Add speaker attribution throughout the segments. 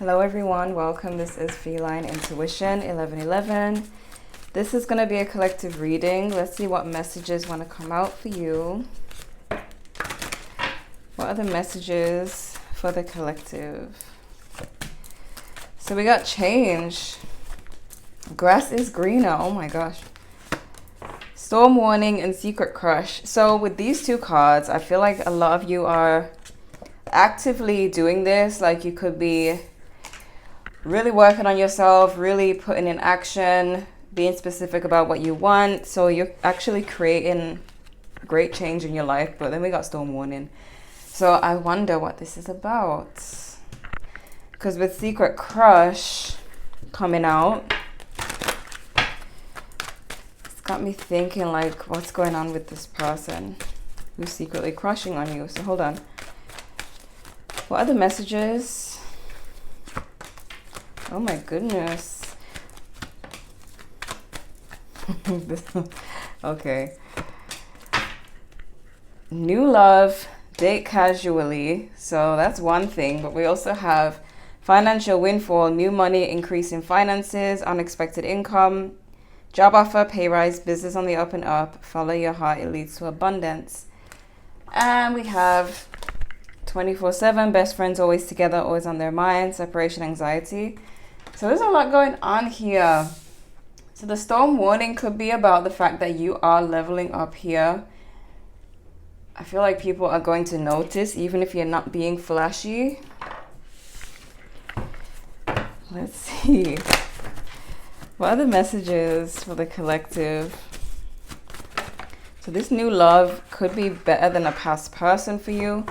Speaker 1: Hello everyone, welcome. This is Feline Intuition 1111. This is going to be a collective reading. Let's see what messages want to come out for you. What are the messages for the collective? So we got change. Grass is greener. Oh my gosh. Storm warning and secret crush. So with these two cards, I feel like a lot of you are actively doing this. Like you could be really working on yourself, really putting in action, being specific about what you want. So you're actually creating great change in your life. But then we got storm warning. So I wonder what this is about. Because with secret crush coming out, it's got me thinking like, what's going on with this person who's secretly crushing on you? So hold on. What are the messages? Oh my goodness. Okay. New love, date casually. So that's one thing. But we also have financial windfall, new money, increase in finances, unexpected income, job offer, pay rise, business on the up and up. Follow your heart, it leads to abundance. And we have 24/7, best friends always together, always on their mind, separation anxiety. So there's a lot going on here. So the storm warning could be about the fact that you are leveling up here. I feel like people are going to notice even if you're not being flashy. Let's see. What are the messages for the collective? So this new love could be better than a past person for you,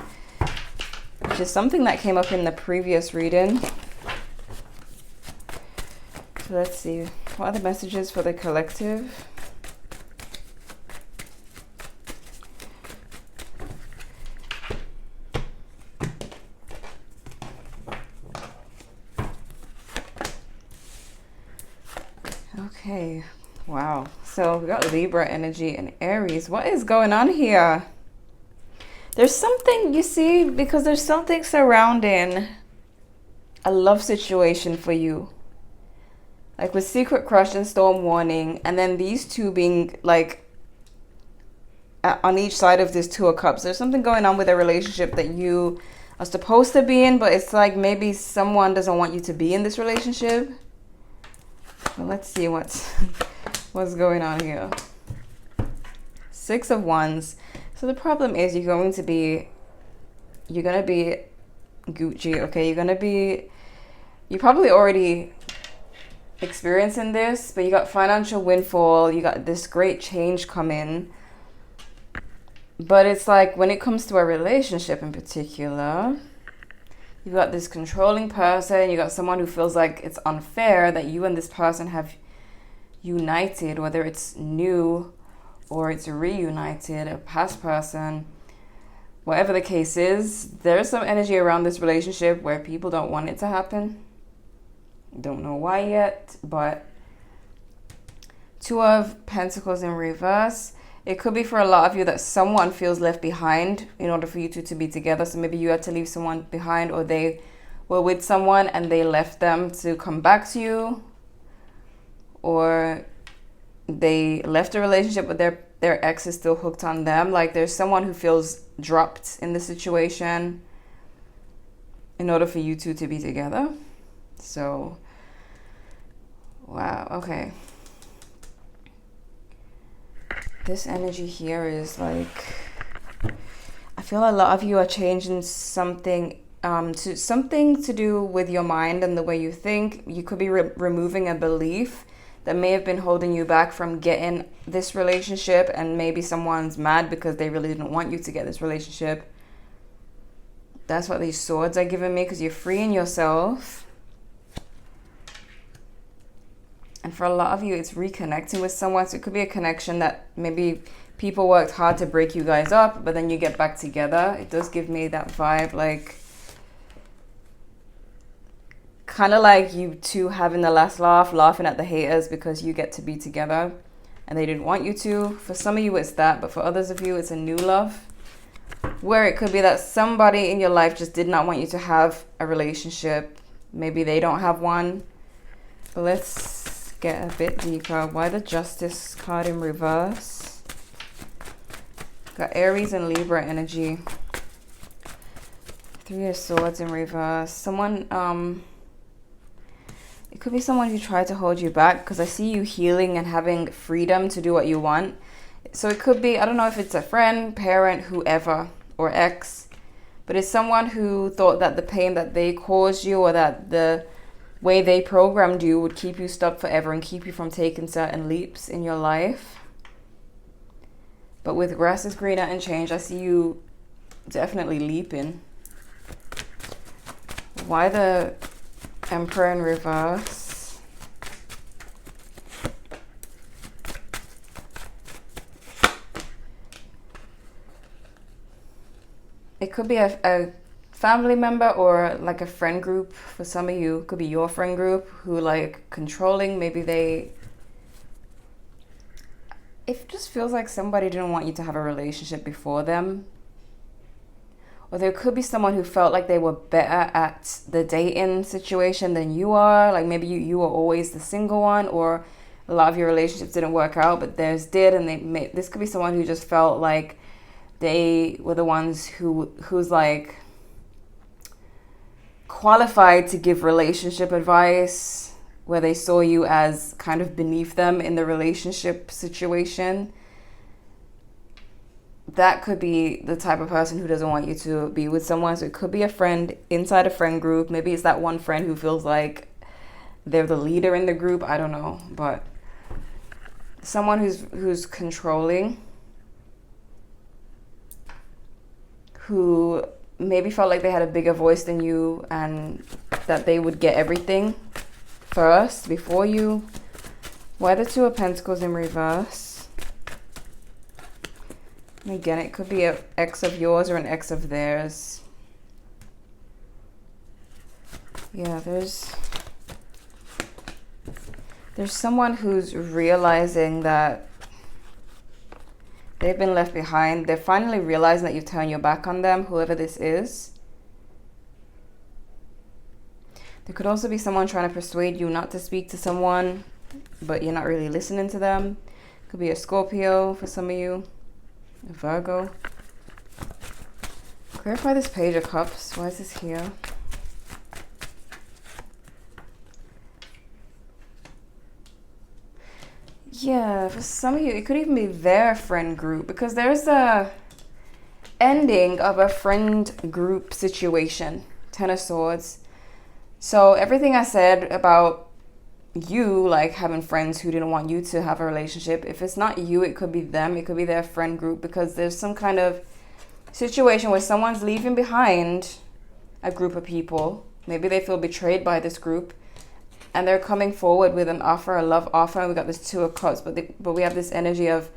Speaker 1: which is something that came up in the previous reading. So let's see. What are the messages for the collective? Okay. Wow. So we got Libra energy and Aries. What is going on here? There's something, you see, because there's something surrounding a love situation for you. Like with secret crush and storm warning, and then these two being like on each side of this Two of Cups. There's something going on with a relationship that you are supposed to be in, but it's like maybe someone doesn't want you to be in this relationship. Well, let's see what's going on here. Six of Wands. So the problem is you're gonna be Gucci, okay? You're probably already experiencing this, but you got financial windfall, you got this great change coming. But it's like when it comes to a relationship in particular, you've got this controlling person, you got someone who feels like it's unfair that you and this person have united, whether it's new or it's reunited, a past person, whatever the case is. There's some energy around this relationship where people don't want it to happen. Don't know why yet, but Two of Pentacles in reverse. It could be for a lot of you that someone feels left behind in order for you two to be together. So maybe you had to leave someone behind, or they were with someone and they left them to come back to you, or they left a relationship but their ex is still hooked on them. Like there's someone who feels dropped in the situation in order for you two to be together. So, wow, okay. This energy here is like, I feel a lot of you are changing something to do with your mind and the way you think. You could be removing a belief that may have been holding you back from getting this relationship, and maybe someone's mad because they really didn't want you to get this relationship. That's what these swords are giving me, because you're freeing yourself. And for a lot of you, it's reconnecting with someone. So it could be a connection that maybe people worked hard to break you guys up, but then you get back together. It does give me that vibe, like kind of like you two having the last laugh, laughing at the haters because you get to be together and they didn't want you to. For some of you, it's that, but for others of you, it's a new love. where it could be that somebody in your life just did not want you to have a relationship. Maybe they don't have one. But let's get a bit deeper. Why the Justice card in reverse? Got Aries and Libra energy. Three of Swords in reverse. Someone, it could be someone who tried to hold you back, because I see you healing and having freedom to do what you want. So it could be, I don't know if it's a friend, parent, whoever, or ex, but it's someone who thought that the pain that they caused you, or that the way they programmed you, would keep you stuck forever and keep you from taking certain leaps in your life. But with grass is greener and change, I see you definitely leaping. Why the Emperor in reverse? It could be a family member, or like a friend group for some of you. It could be your friend group who like controlling. Maybe it just feels like somebody didn't want you to have a relationship before them. Or there could be someone who felt like they were better at the dating situation than you are. Like maybe you were always the single one, or a lot of your relationships didn't work out, but theirs did. And this could be someone who just felt like they were the ones who's like qualified to give relationship advice, where they saw you as kind of beneath them in the relationship situation. That could be the type of person who doesn't want you to be with someone. So it could be a friend inside a friend group. Maybe it's that one friend who feels like they're the leader in the group. I don't know. But someone who's controlling, who maybe felt like they had a bigger voice than you, and that they would get everything first before you. Why the Two of Pentacles in reverse? Again, it could be an ex of yours or an ex of theirs. Yeah, there's someone who's realizing that they've been left behind. They're finally realizing that you've turned your back on them, whoever this is. There could also be someone trying to persuade you not to speak to someone, but you're not really listening to them. Could be a Scorpio for some of you. A Virgo. Clarify this Page of Cups. Why is this here? Yeah, for some of you, it could even be their friend group, because there's a ending of a friend group situation. Ten of Swords. So everything I said about you, like having friends who didn't want you to have a relationship, if it's not you, it could be them. It could be their friend group, because there's some kind of situation where someone's leaving behind a group of people. Maybe they feel betrayed by this group, and they're coming forward with an offer, a love offer. And we got this Two of Cups, but we have this energy of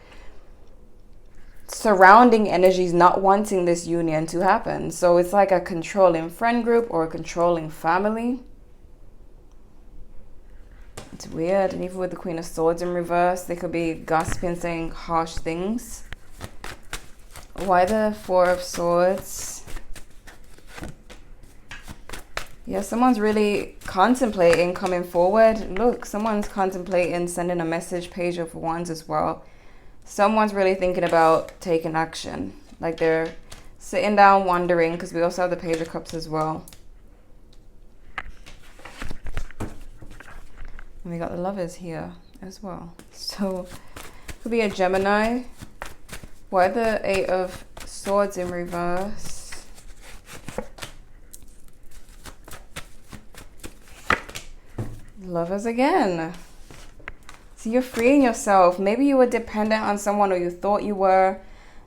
Speaker 1: surrounding energies not wanting this union to happen. So it's like a controlling friend group or a controlling family. It's weird. And even with the Queen of Swords in reverse, they could be gossiping, saying harsh things. Why the Four of Swords? Yeah, someone's really contemplating coming forward. Look, someone's contemplating sending a message. Page of Wands as well. Someone's really thinking about taking action. Like they're sitting down wondering, because we also have the Page of Cups as well. And we got the Lovers here as well. So could be a Gemini. Why the Eight of Swords in reverse? Lovers again. So you're freeing yourself. Maybe you were dependent on someone, or you thought you were.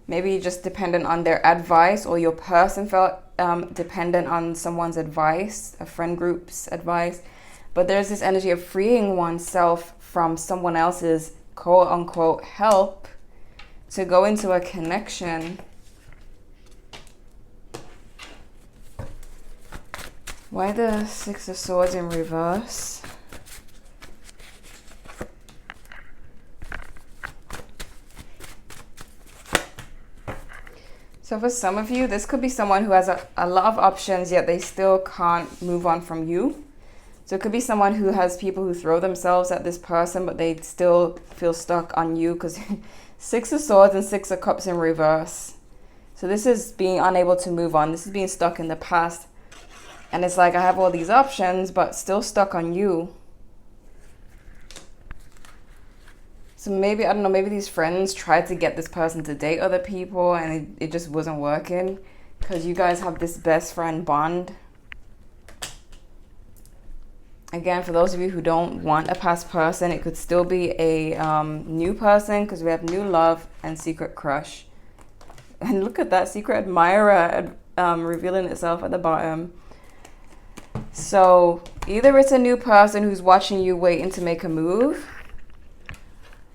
Speaker 1: Maybe you're just dependent on their advice, or your person felt dependent on someone's advice, a friend group's advice. But there's this energy of freeing oneself from someone else's quote unquote help to go into a connection. Why the Six of Swords in reverse? So for some of you, this could be someone who has a lot of options, yet they still can't move on from you. So it could be someone who has people who throw themselves at this person, but they still feel stuck on you because Six of Swords and Six of Cups in reverse. So this is being unable to move on. This is being stuck in the past. And it's like, I have all these options, but still stuck on you. So maybe, I don't know, maybe these friends tried to get this person to date other people and it just wasn't working because you guys have this best friend bond. Again, for those of you who don't want a past person, it could still be a new person because we have new love and secret crush. And look at that, secret admirer revealing itself at the bottom. So either it's a new person who's watching you waiting to make a move,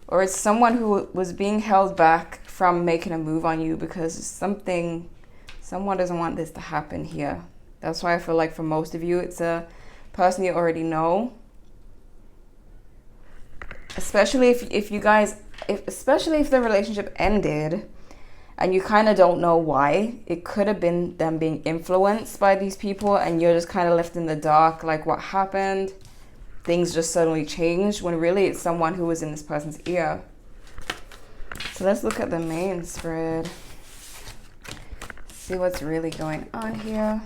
Speaker 1: or it's someone who was being held back from making a move on you because someone doesn't want this to happen here. That's why I feel like for most of you, it's a person you already know. Especially if the relationship ended and you kind of don't know why. It could have been them being influenced by these people and you're just kind of left in the dark, like what happened? Things just suddenly changed when really it's someone who was in this person's ear. So let's look at the main spread. See what's really going on here.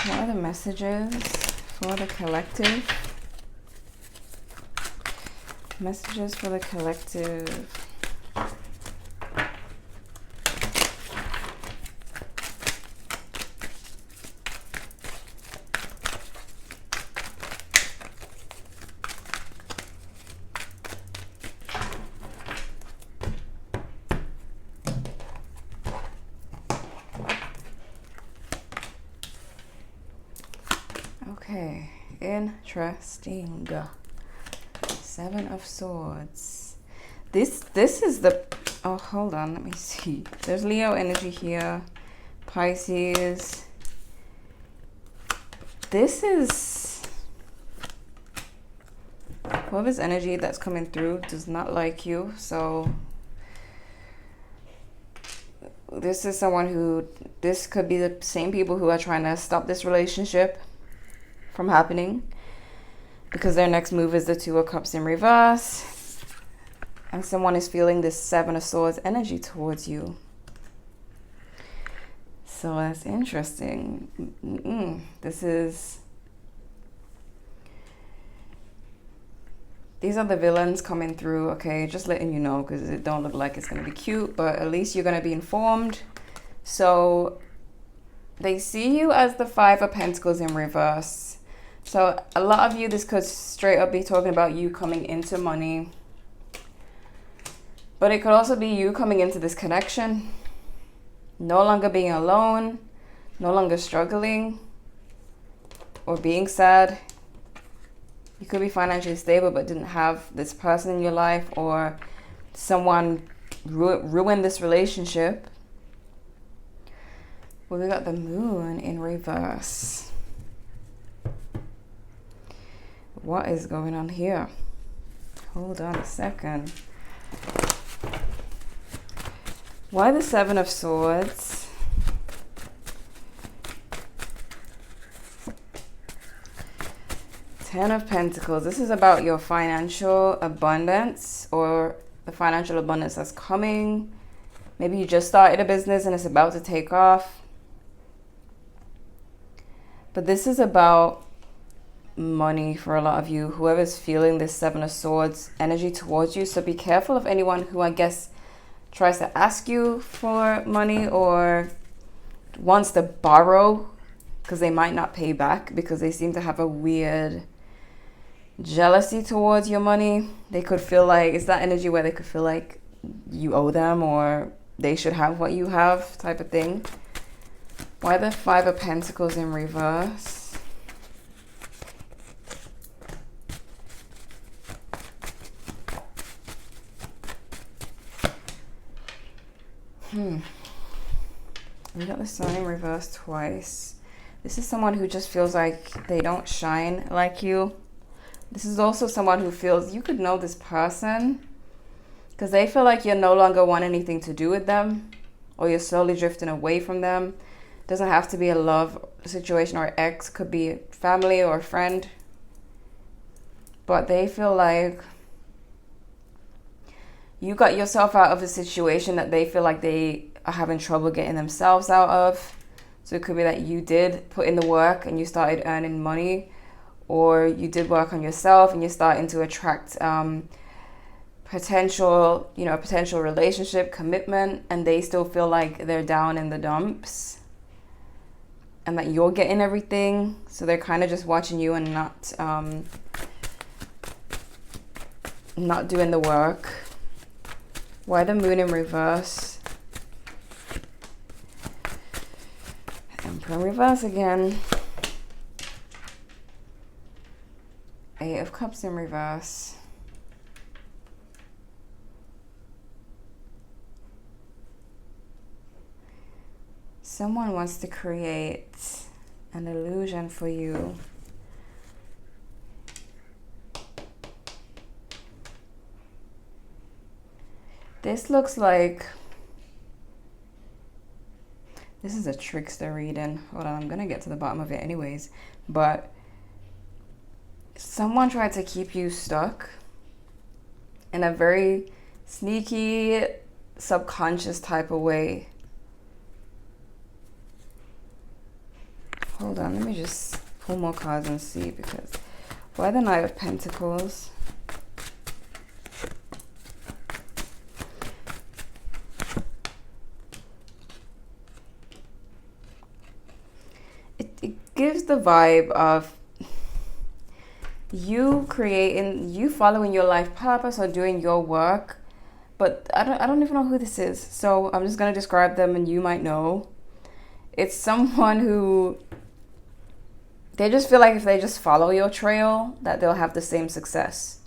Speaker 1: What are the messages for the collective? Messages for the collective. Okay, interesting. Seven of Swords. This is the, oh, hold on, let me see. There's Leo energy here. Pisces. This is, whoever's energy that's coming through does not like you. So this is someone who, this could be the same people who are trying to stop this relationship from happening, because their next move is the Two of Cups in reverse. And someone is feeling this Seven of Swords energy towards you. So that's interesting. These are the villains coming through, okay? Just letting you know, because it don't look like it's going to be cute, but at least you're going to be informed. So they see you as the Five of Pentacles in reverse. So a lot of you, this could straight up be talking about you coming into money. But it could also be you coming into this connection. No longer being alone. No longer struggling. Or being sad. You could be financially stable but didn't have this person in your life. Or someone ruined this relationship. Well, we got the Moon in reverse. What is going on here? Hold on a second. Why the Seven of Swords? Ten of Pentacles. This is about your financial abundance, or the financial abundance that's coming. Maybe you just started a business and it's about to take off. But this is about money for a lot of you, whoever's feeling this Seven of Swords energy towards you. So be careful of anyone who, I guess, tries to ask you for money or wants to borrow, because they might not pay back because they seem to have a weird jealousy towards your money. They could feel like, it's that energy where they could feel like you owe them or they should have what you have, type of thing. Why the Five of Pentacles in reverse? We got the Sun in reverse twice. This is someone who just feels like they don't shine like you. This is also someone who feels you could know this person because they feel like you no longer want anything to do with them, or you're slowly drifting away from them. It doesn't have to be a love situation or ex, could be family or friend. But they feel like you got yourself out of a situation that they feel like they are having trouble getting themselves out of. So it could be that you did put in the work and you started earning money, or you did work on yourself and you're starting to attract potential relationship, commitment, and they still feel like they're down in the dumps and that you're getting everything. So they're kind of just watching you and not doing the work. Why the moon in reverse? Emperor in reverse again. 8 of Cups in reverse. Someone wants to create an illusion for you. This looks like this is a trickster reading. Hold on, I'm gonna get to the bottom of it anyways. But someone tried to keep you stuck in a very sneaky, subconscious type of way. Hold on, let me just pull more cards and see, because why the Knight of Pentacles? It gives the vibe of you following your life purpose or doing your work, but I don't even know who this is, so I'm just gonna describe them and you might know. It's someone who they just feel like if they just follow your trail that they'll have the same success,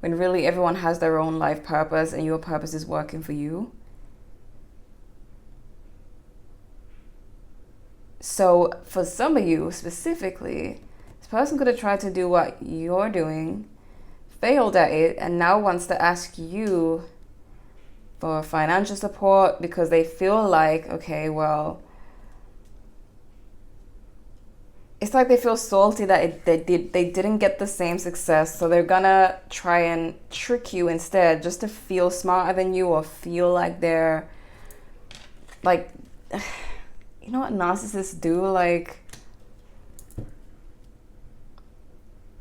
Speaker 1: when really everyone has their own life purpose and your purpose is working for you. So for some of you specifically, this person could have tried to do what you're doing, failed at it, and now wants to ask you for financial support because they feel like, okay, well, it's like they feel salty that they didn't get the same success, so they're gonna try and trick you instead, just to feel smarter than you or feel like they're like, you know what narcissists do? Like,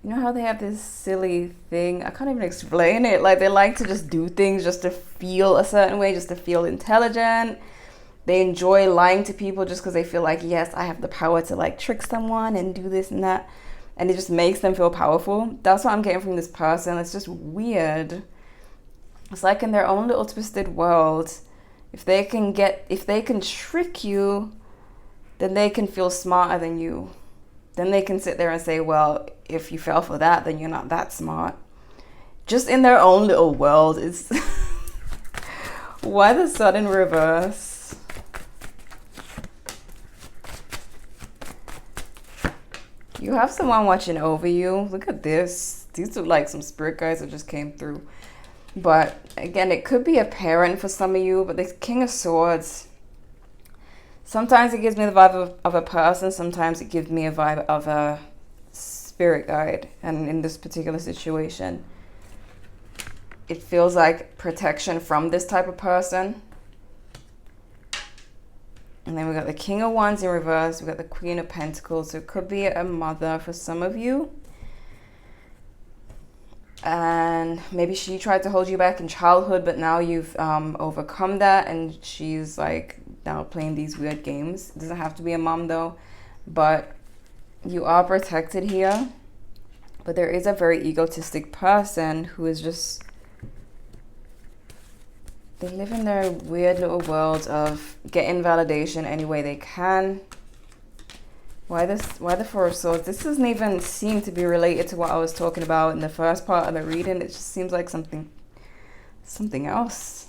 Speaker 1: you know how they have this silly thing? I can't even explain it. Like, they like to just do things just to feel a certain way, just to feel intelligent. They enjoy lying to people just because they feel like, yes, I have the power to like trick someone and do this and that. And it just makes them feel powerful. That's what I'm getting from this person. It's just weird. It's like in their own little twisted world. If they can trick you, then they can feel smarter than you. Then they can sit there and say, well, if you fell for that, then you're not that smart. Just in their own little world. It's why the Sun in reverse? You have someone watching over you. Look at this. These are like some spirit guides that just came through. But again, it could be a parent for some of you, but the King of Swords, sometimes it gives me the vibe of a person. Sometimes it gives me a vibe of a spirit guide. And in this particular situation, it feels like protection from this type of person. And then we got the King of Wands in reverse. We got the Queen of Pentacles. So it could be a mother for some of you. And maybe she tried to hold you back in childhood, but now you've overcome that. And she's like now playing these weird games. It doesn't have to be a mom though. But you are protected here. But there is a very egotistic person who is just... They live in their weird little world of getting validation any way they can. Why the Four of Swords? This doesn't even seem to be related to what I was talking about in the first part of the reading. It just seems like something else.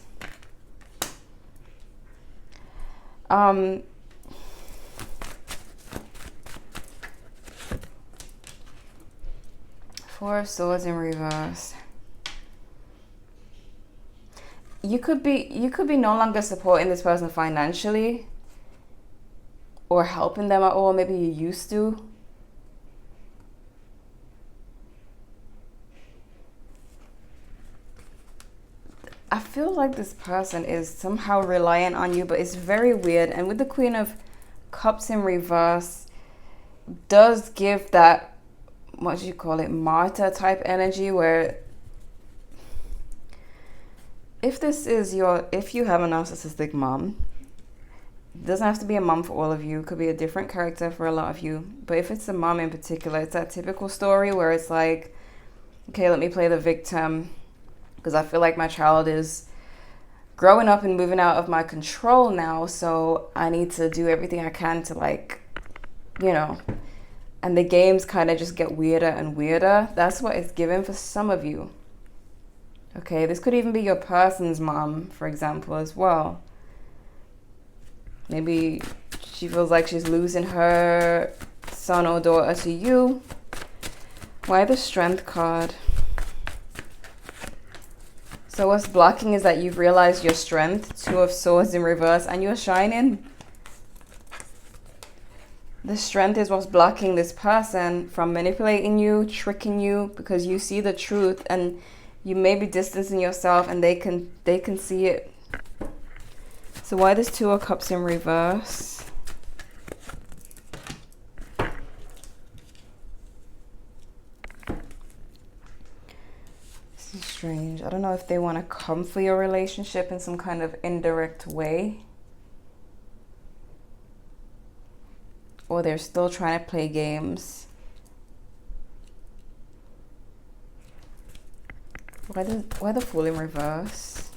Speaker 1: Four of Swords in reverse. You could be no longer supporting this person financially or helping them at all. Maybe you used to. I feel like this person is somehow reliant on you, but it's very weird. And with the Queen of Cups in reverse, does give that, what do you call it, martyr type energy, where if you have a narcissistic mom, it doesn't have to be a mom for all of you, it could be a different character for a lot of you, but if it's a mom in particular, it's that typical story where it's like, okay, let me play the victim because I feel like my child is growing up and moving out of my control now, so I need to do everything I can to, like, you know, and the games kind of just get weirder and weirder. That's what it's given for some of you. Okay, this could even be your person's mom, for example, as well. Maybe she feels like she's losing her son or daughter to you. Why the Strength card? So what's blocking is that you've realized your strength, Two of Swords in reverse, and you're shining. The Strength is what's blocking this person from manipulating you, tricking you, because you see the truth and you may be distancing yourself and they can see it. So why this Two of Cups in reverse? This is strange. I don't know if they want to come for your relationship in some kind of indirect way, or they're still trying to play games. Why the Fool in reverse?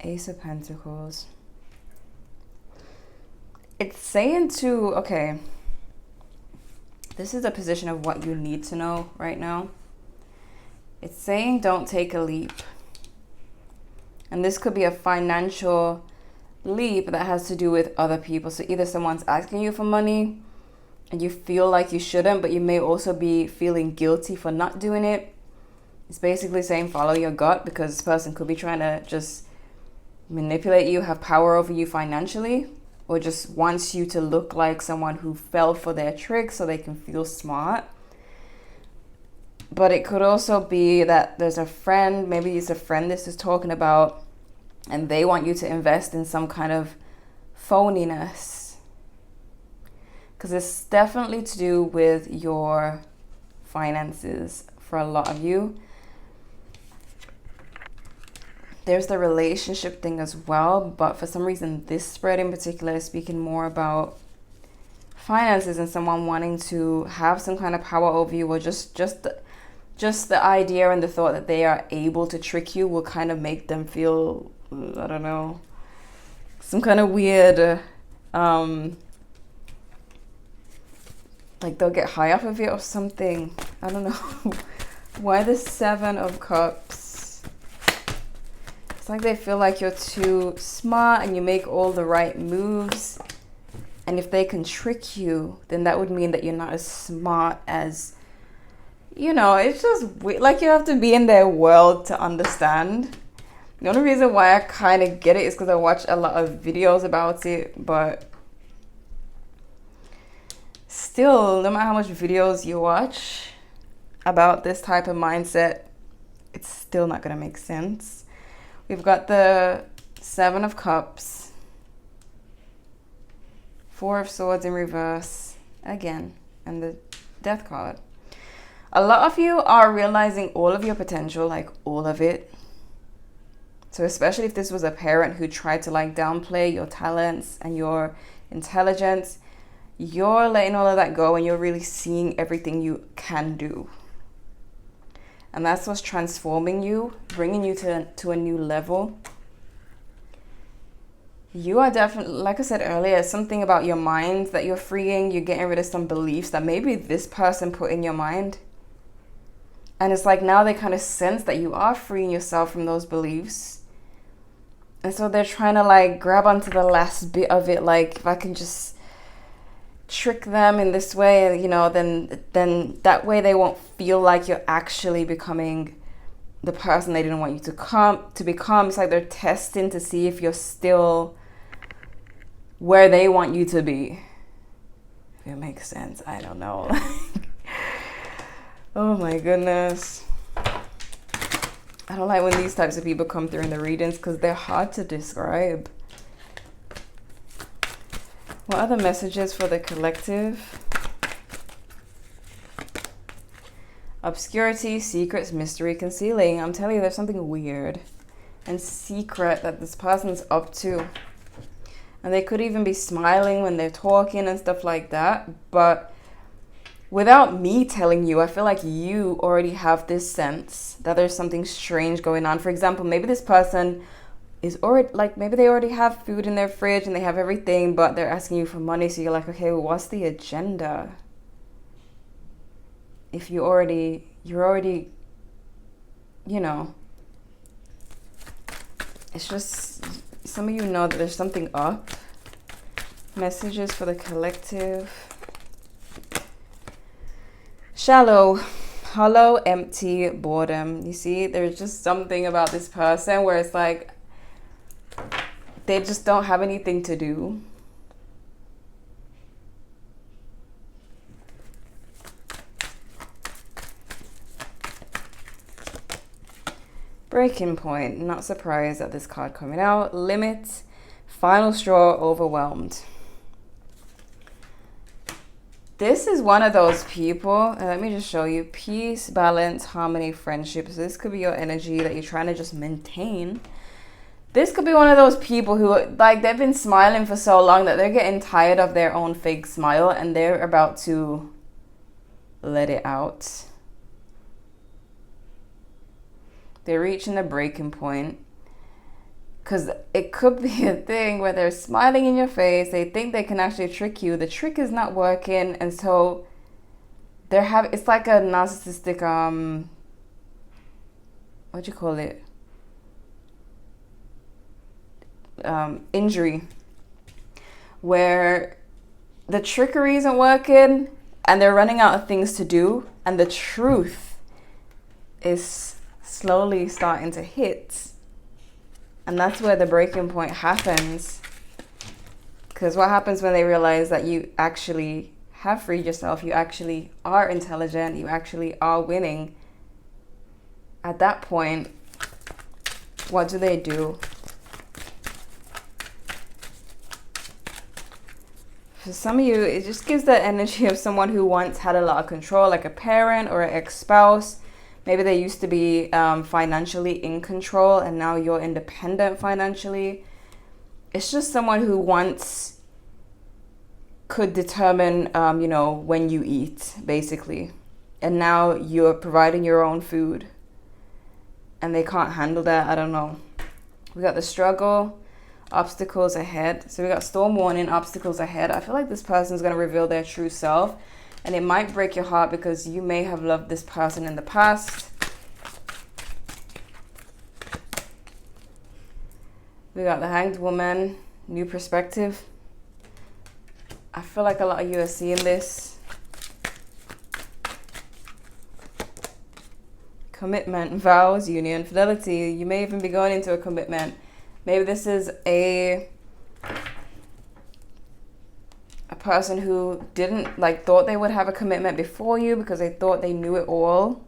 Speaker 1: Ace of Pentacles. It's saying to, okay, this is a position of what you need to know right now. It's saying don't take a leap. And this could be a financial leap that has to do with other people. So either someone's asking you for money and you feel like you shouldn't, but you may also be feeling guilty for not doing it. It's basically saying follow your gut, because this person could be trying to just manipulate you, have power over you financially, or just wants you to look like someone who fell for their trick so they can feel smart. But it could also be that there's a friend, maybe it's a friend this is talking about, and they want you to invest in some kind of phoniness. Because it's definitely to do with your finances for a lot of you. There's the relationship thing as well, but for some reason this spread in particular is speaking more about finances and someone wanting to have some kind of power over you, or just the idea and the thought that they are able to trick you will kind of make them feel, I don't know, some kind of weird, like they'll get high off of it or something. I don't know. Why the Seven of Cups? It's like they feel like you're too smart and you make all the right moves. And if they can trick you, then that would mean that you're not as smart as, you know, it's just weird. Like you have to be in their world to understand. The only reason why I kind of get it is because I watch a lot of videos about it, but still, no matter how much videos you watch about this type of mindset, it's still not going to make sense. We've got the Seven of Cups, Four of Swords in reverse again, and the Death card. A lot of you are realizing all of your potential, like all of it. So especially if this was a parent who tried to like downplay your talents and your intelligence, you're letting all of that go and you're really seeing everything you can do. And that's what's transforming you, bringing you to a new level. You are definitely, like I said earlier, something about your mind that you're freeing. You're getting rid of some beliefs that maybe this person put in your mind. And it's like now they kind of sense that you are freeing yourself from those beliefs. And so they're trying to like grab onto the last bit of it. Like, if I can just trick them in this way, you know, then that way they won't feel like you're actually becoming the person they didn't want you to become. It's like they're testing to see if you're still where they want you to be. If it makes sense. I don't know. Oh my goodness. I don't like when these types of people come through in the readings because they're hard to describe. What other messages for the collective? Obscurity, secrets, mystery, concealing. I'm telling you, there's something weird and secret that this person's up to. And they could even be smiling when they're talking and stuff like that. But without me telling you, I feel like you already have this sense that there's something strange going on. For example, maybe this person is already, like, maybe they already have food in their fridge and they have everything, but they're asking you for money. So you're like, okay, well, what's the agenda? If you're already, you know, it's just, some of you know that there's something up. Messages for the collective. Shallow, hollow, empty, boredom. You see, there's just something about this person where it's like, they just don't have anything to do. Breaking point. Not surprised at this card coming out. Limit. Final straw. Overwhelmed. This is one of those people. Let me just show you. Peace, balance, harmony, friendship. So this could be your energy that you're trying to just maintain. This could be one of those people who, like, they've been smiling for so long that they're getting tired of their own fake smile and they're about to let it out. They're reaching the breaking point. Because it could be a thing where they're smiling in your face. They think they can actually trick you. The trick is not working. And so it's like a narcissistic, what do you call it? Injury. Where the trickery isn't working and they're running out of things to do. And the truth is slowly starting to hit. And that's where the breaking point happens. Because what happens when they realize that you actually have freed yourself, you actually are intelligent, you actually are winning. At that point, what do? For some of you, it just gives the energy of someone who once had a lot of control, like a parent or an ex-spouse. Maybe they used to be financially in control and now you're independent financially. It's just someone who once could determine, you know, when you eat, basically. And now you're providing your own food. And they can't handle that. I don't know. We got the struggle, obstacles ahead. So we got storm warning, obstacles ahead. I feel like this person's going to reveal their true self. And it might break your heart because you may have loved this person in the past. We got the Hanged Woman, new perspective. I feel like a lot of you are seeing this. Commitment, vows, union, fidelity. You may even be going into a commitment. Maybe this is a person who didn't, like, thought they would have a commitment before you because they thought they knew it all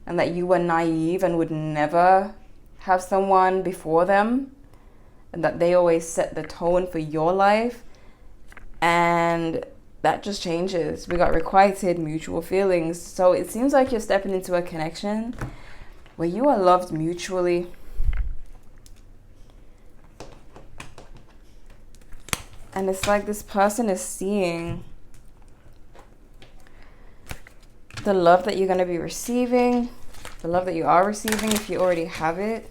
Speaker 1: and that you were naive and would never have someone before them and that they always set the tone for your life. And that just changes. We got requited, mutual feelings. So it seems like you're stepping into a connection where you are loved mutually. And it's like this person is seeing the love that you're going to be receiving, the love that you are receiving if you already have it.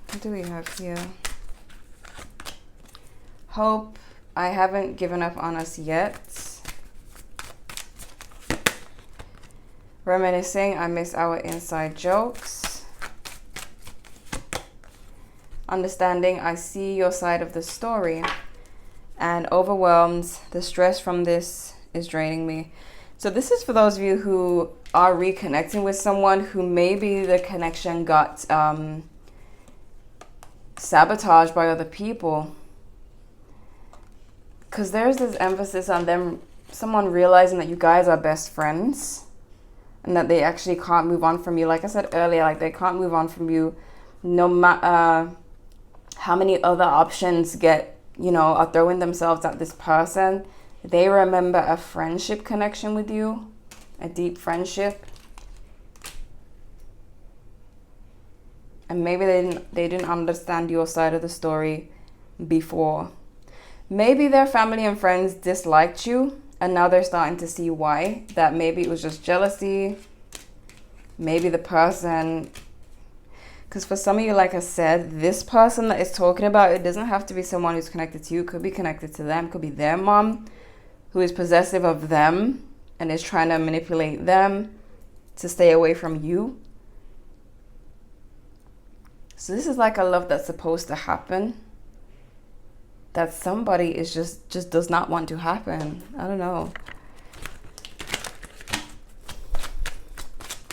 Speaker 1: What do we have here? Hope. I haven't given up on us yet. Reminiscing, I miss our inside jokes. Understanding, I see your side of the story. And overwhelmed, the stress from this is draining me. So this is for those of you who are reconnecting with someone who maybe the connection got sabotaged by other people. Because there's this emphasis on them, someone realizing that you guys are best friends and that they actually can't move on from you. Like I said earlier, like they can't move on from you no matter how many other options are throwing themselves at this person. They remember a friendship connection with you, a deep friendship. And maybe they didn't understand your side of the story before. Maybe their family and friends disliked you, and now they're starting to see why. That maybe it was just jealousy. Maybe the person... Because for some of you, like I said, this person that is talking about, it doesn't have to be someone who's connected to you. It could be connected to them. It could be their mom who is possessive of them and is trying to manipulate them to stay away from you. So this is like a love that's supposed to happen, that somebody is just does not want to happen. I don't know.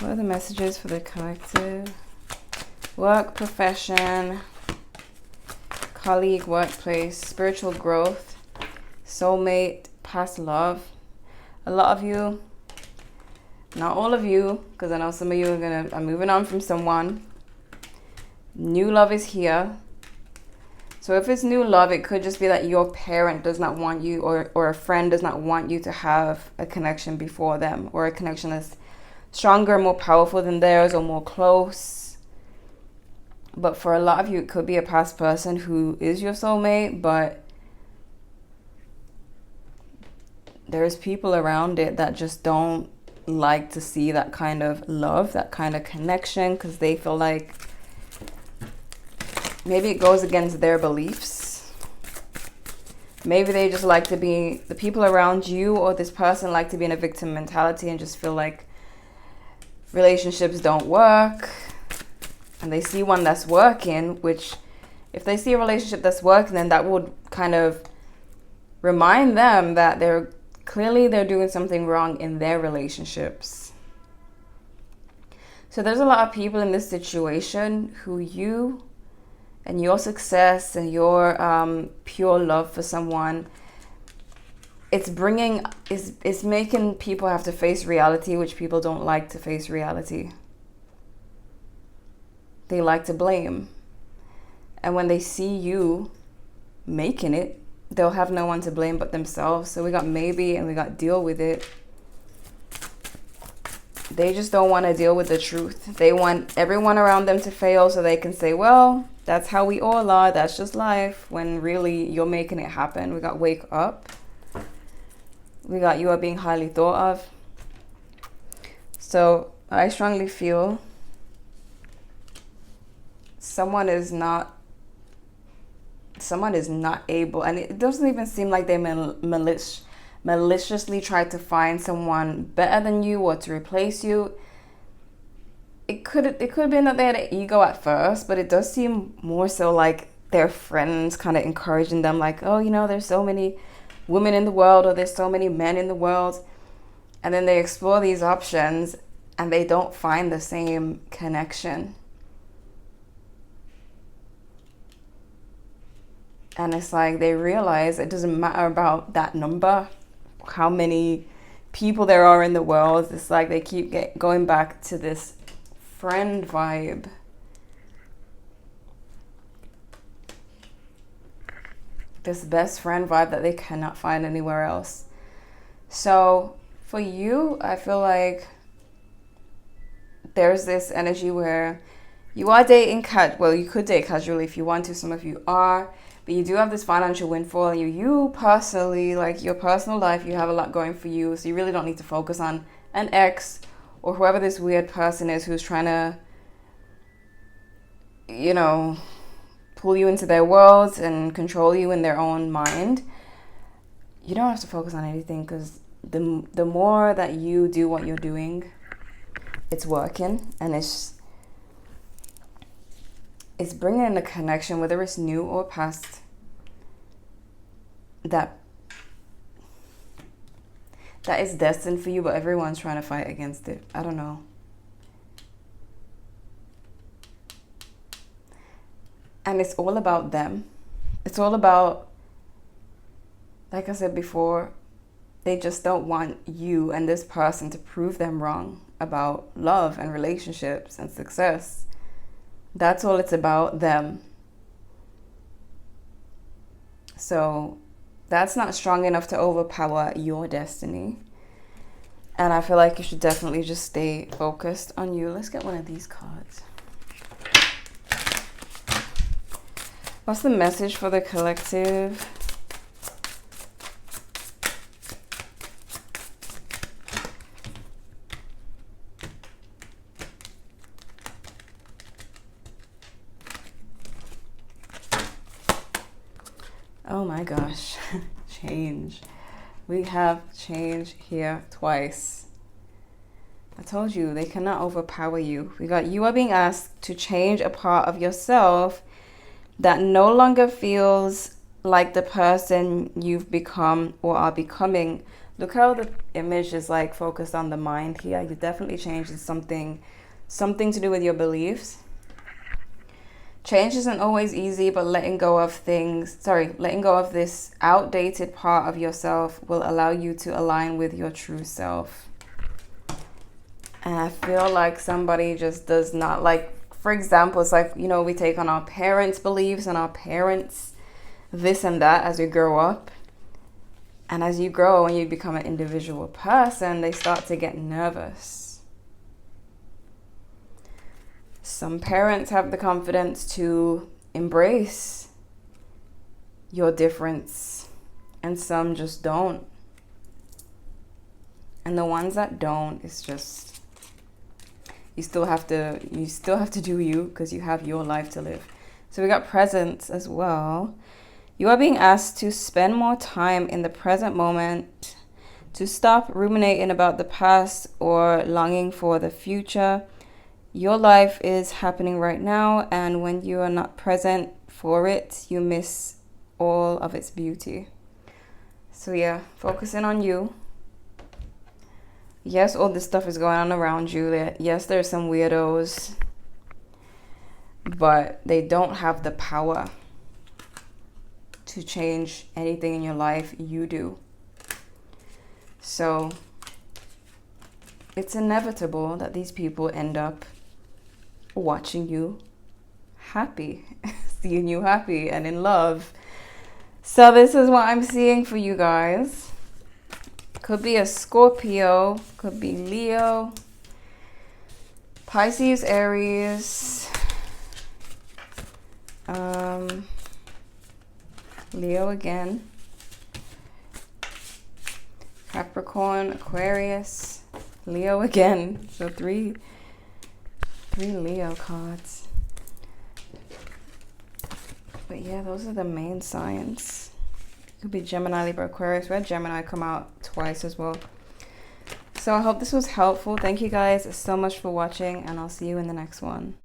Speaker 1: What are the messages for the collective? Work, profession, colleague, workplace, spiritual growth, soulmate, past love. A lot of you, not all of you, because I know some of you are moving on from someone. New love is here. So if it's new love, it could just be that your parent does not want you, or a friend does not want you to have a connection before them, or a connection that's stronger, more powerful than theirs, or more close. But for a lot of you, it could be a past person who is your soulmate, but there's people around it that just don't like to see that kind of love, that kind of connection, because they feel like maybe it goes against their beliefs. Maybe they just like to be, the people around you or this person like to be in a victim mentality and just feel like relationships don't work. And they see one that's working, which if they see a relationship that's working, then that would kind of remind them that they're doing something wrong in their relationships. So there's a lot of people in this situation who you and your success and your pure love for someone, it's making people have to face reality, which people don't like to face reality. They like to blame. And when they see you making it, they'll have no one to blame but themselves. So we got maybe and we got deal with it. They just don't want to deal with the truth. They want everyone around them to fail so they can say, well, that's how we all are. That's just life. When really you're making it happen. We got wake up. We got you are being highly thought of. So I strongly feel someone is not able, and it doesn't even seem like they maliciously tried to find someone better than you or to replace you. It could have been that they had an ego at first, but it does seem more so like their friends kind of encouraging them, like, oh, there's so many women in the world, or there's so many men in the world. And then they explore these options and they don't find the same connection. And it's like they realize it doesn't matter about that number, how many people there are in the world. It's like they keep going back to this friend vibe. This best friend vibe that they cannot find anywhere else. So for you, I feel like there's this energy where you are dating you could date casually if you want to. Some of you are. But you do have this financial windfall. You personally, like your personal life, you have a lot going for you. So you really don't need to focus on an ex or whoever this weird person is who's trying to, pull you into their worlds and control you in their own mind. You don't have to focus on anything, because the more that you do what you're doing, it's working, and it's bringing in a connection, whether it's new or past, that is destined for you, but everyone's trying to fight against it. I don't know. And it's all about them. It's all about, like I said before, they just don't want you and this person to prove them wrong about love and relationships and success. That's all it's about, them. So that's not strong enough to overpower your destiny. And I feel like you should definitely just stay focused on you. Let's get one of these cards. What's the message for the collective? Oh my gosh, change. We have change here twice. I told you, they cannot overpower you. We got, you are being asked to change a part of yourself that no longer feels like the person you've become or are becoming. Look how the image is like focused on the mind here. You definitely changed something to do with your beliefs. Change isn't always easy, but letting go of this outdated part of yourself will allow you to align with your true self. And I feel like somebody just does not, like, for example, it's like, you know, we take on our parents' beliefs and our parents this and that as we grow up. And as you grow and you become an individual person, they start to get nervous. Some parents have the confidence to embrace your difference, and some just don't. And the ones that don't, it's just, you still have to do you, because you have your life to live. So we got presence as well. You are being asked to spend more time in the present moment, to stop ruminating about the past or longing for the future. Your life is happening right now, and when you are not present for it, you miss all of its beauty. So yeah, focusing on you. Yes, all this stuff is going on around you. Yes, there's some weirdos, but they don't have the power to change anything in your life. You do. So it's inevitable that these people end up watching you happy, seeing you happy and in love. So this is what I'm seeing for you guys. Could be a Scorpio, could be Leo, Pisces, Aries, Leo again, Capricorn, Aquarius, Leo again. So three Leo cards. But yeah, those are the main signs. Could be Gemini, Libra, Aquarius. We had Gemini come out twice as well. So I hope this was helpful. Thank you guys so much for watching, and I'll see you in the next one.